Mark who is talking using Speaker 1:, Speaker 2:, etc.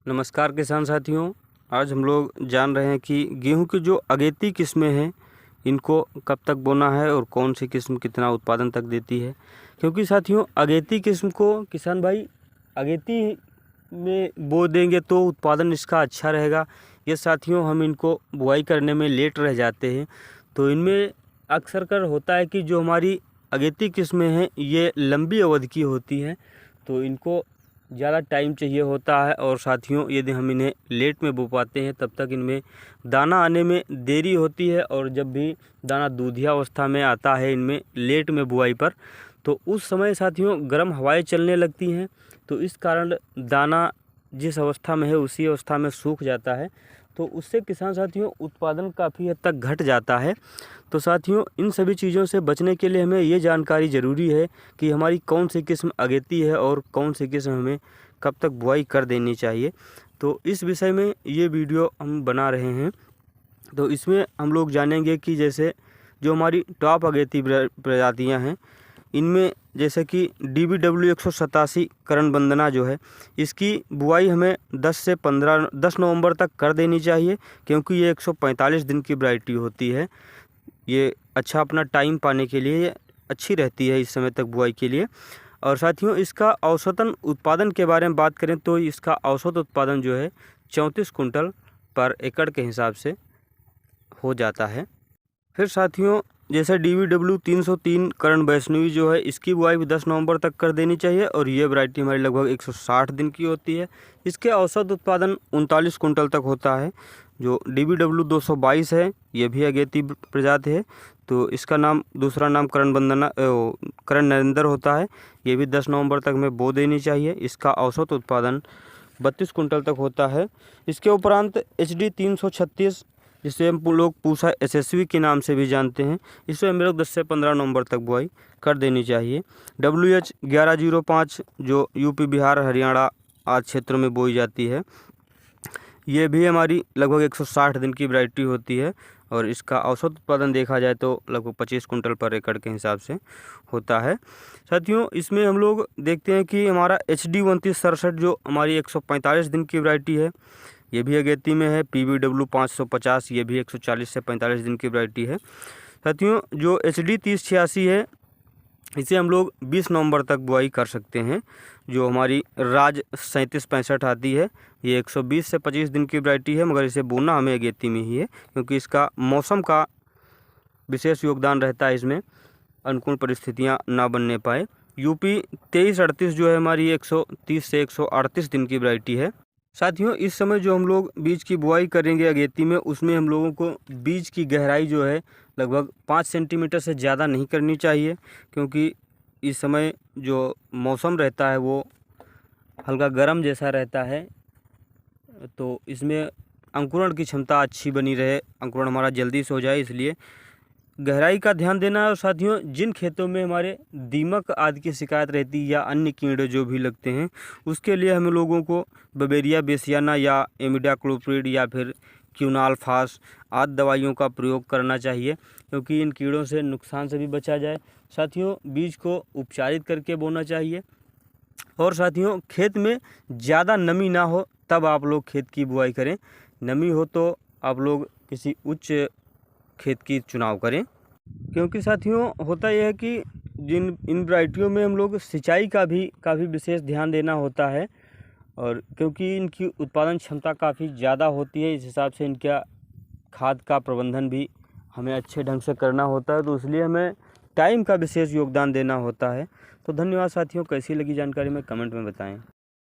Speaker 1: नमस्कार किसान साथियों। आज हम लोग जान रहे हैं कि गेहूं की जो अगेती किस्में हैं इनको कब तक बोना है और कौन सी किस्म कितना उत्पादन तक देती है। क्योंकि साथियों अगेती किस्म को किसान भाई अगेती में बो देंगे तो उत्पादन इसका अच्छा रहेगा। ये साथियों हम इनको बुआई करने में लेट रह जाते हैं, तो इनमें अक्सर कर होता है कि जो हमारी अगेती किस्में हैं ये लंबी अवधि की होती हैं, तो इनको ज़्यादा टाइम चाहिए होता है। और साथियों यदि हम इन्हें लेट में बो पाते हैं तब तक इनमें दाना आने में देरी होती है, और जब भी दाना दूधिया अवस्था में आता है इनमें लेट में बुआई पर, तो उस समय साथियों गर्म हवाएं चलने लगती हैं, तो इस कारण दाना जिस अवस्था में है उसी अवस्था में सूख जाता है, तो उससे किसान साथियों उत्पादन काफ़ी हद तक घट जाता है। तो साथियों इन सभी चीज़ों से बचने के लिए हमें ये जानकारी ज़रूरी है कि हमारी कौन सी किस्म अगेती है और कौन सी किस्म हमें कब तक बुआई कर देनी चाहिए। तो इस विषय में ये वीडियो हम बना रहे हैं। तो इसमें हम लोग जानेंगे कि जैसे जो हमारी टॉप अगेती प्रजातियां हैं इनमें जैसे कि DBW 187 करण वंदना जो है इसकी बुआई हमें 10 नवंबर तक कर देनी चाहिए, क्योंकि ये 145 दिन की वैरायटी होती है। ये अच्छा अपना टाइम पाने के लिए अच्छी रहती है इस समय तक बुआई के लिए। और साथियों इसका औसतन उत्पादन के बारे में बात करें तो इसका औसत उत्पादन जो है 34 कुंटल पर एकड़ के हिसाब से हो जाता है। फिर साथियों जैसे DBW 303 करण वैष्णवी जो है इसकी बुआई भी 10 नवंबर तक कर देनी चाहिए, और ये वैरायटी हमारी लगभग 160 दिन की होती है। इसके औसत उत्पादन 39 कुंटल तक होता है। जो DBW 222 है ये भी अगेती प्रजाति है, तो इसका दूसरा नाम करण नरेंद्र होता है। ये भी 10 नवंबर तक में बो देनी चाहिए। इसका औसत उत्पादन 32 कुंटल तक होता है। इसके उपरांत HD 336 जिसे हम लोग पूसा SSV के नाम से भी जानते हैं, इसे हम लोग 10 से 15 नवंबर तक बुआई कर देनी चाहिए। WH 1105 जो यूपी बिहार हरियाणा आदि क्षेत्रों में बोई जाती है, ये भी हमारी लगभग 160 दिन की वैरायटी होती है, और इसका औसत उत्पादन देखा जाए तो लगभग 25 कुंटल पर एकड़ के हिसाब से होता है। साथियों इसमें हम लोग देखते हैं कि हमारा HD 2967 जो हमारी 145 दिन की वैरायटी है ये भी अगेती में है। PBW 550 ये भी 140 से 45 दिन की वैरायटी है। साथियों जो HD 3086 है इसे हम लोग 20 नवंबर तक बुआई कर सकते हैं। जो हमारी राज 3765 आती है ये 120 से 25 दिन की वैरायटी है, मगर इसे बोना हमें अगेती में ही है, क्योंकि इसका मौसम का विशेष योगदान रहता है, इसमें अनुकूल परिस्थितियां ना बनने पाए। UP 2338 जो है हमारी 130 से 138 दिन की वैरायटी है। साथियों इस समय जो हम लोग बीज की बुआई करेंगे अगेती में, उसमें हम लोगों को बीज की गहराई जो है लगभग 5 सेंटीमीटर से ज़्यादा नहीं करनी चाहिए, क्योंकि इस समय जो मौसम रहता है वो हल्का गर्म जैसा रहता है, तो इसमें अंकुरण की क्षमता अच्छी बनी रहे, अंकुरण हमारा जल्दी से हो जाए, इसलिए गहराई का ध्यान देना है। और साथियों जिन खेतों में हमारे दीमक आदि की शिकायत रहती है या अन्य कीड़े जो भी लगते हैं, उसके लिए हम लोगों को बवेरिया बेसियाना या इमिडाक्लोप्रिड या फिर क्यूनाल्फास आदि दवाइयों का प्रयोग करना चाहिए, क्योंकि इन कीड़ों से नुकसान से भी बचा जाए। साथियों बीज को उपचारित करके बोना चाहिए, और साथियों खेत में ज़्यादा नमी ना हो तब आप लोग खेत की बुआई करें। नमी हो तो आप लोग किसी उच्च खेत की चुनाव करें, क्योंकि साथियों होता यह है कि इन वैरायटियों में हम लोग सिंचाई का भी काफ़ी विशेष ध्यान देना होता है, और क्योंकि इनकी उत्पादन क्षमता काफ़ी ज़्यादा होती है, इस हिसाब से इनका खाद का प्रबंधन भी हमें अच्छे ढंग से करना होता है, तो इसलिए हमें टाइम का विशेष योगदान देना होता है। तो धन्यवाद साथियों, कैसी लगी जानकारी में कमेंट में बताएं।